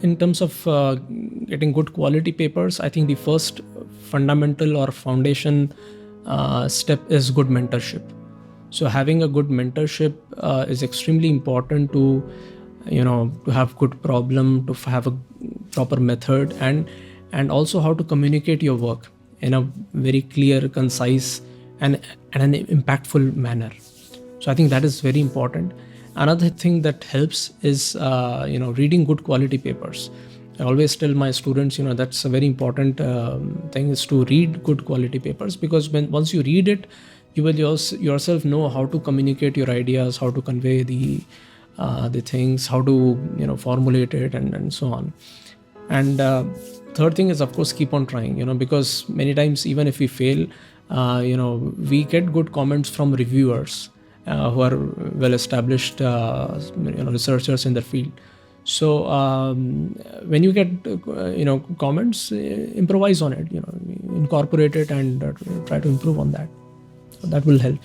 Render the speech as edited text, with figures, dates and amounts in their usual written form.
in terms of getting good quality papers, I think the first fundamental or foundation step is good mentorship. So having a good mentorship is extremely important to, to have good problem, to have a proper method, and also how to communicate your work in a very clear, concise, and an impactful manner. So I think that is very important. Another thing that helps is reading good quality papers. I always tell my students, that's a very important thing, is to read good quality papers, because once you read it, you will yourself know how to communicate your ideas, how to convey the things, how to formulate it, and so on. And third thing is, of course, keep on trying, because many times, even if we fail, we get good comments from reviewers who are well established researchers in their field. So when you get comments, improvise on it, incorporate it, and try to improve on that. So that will help.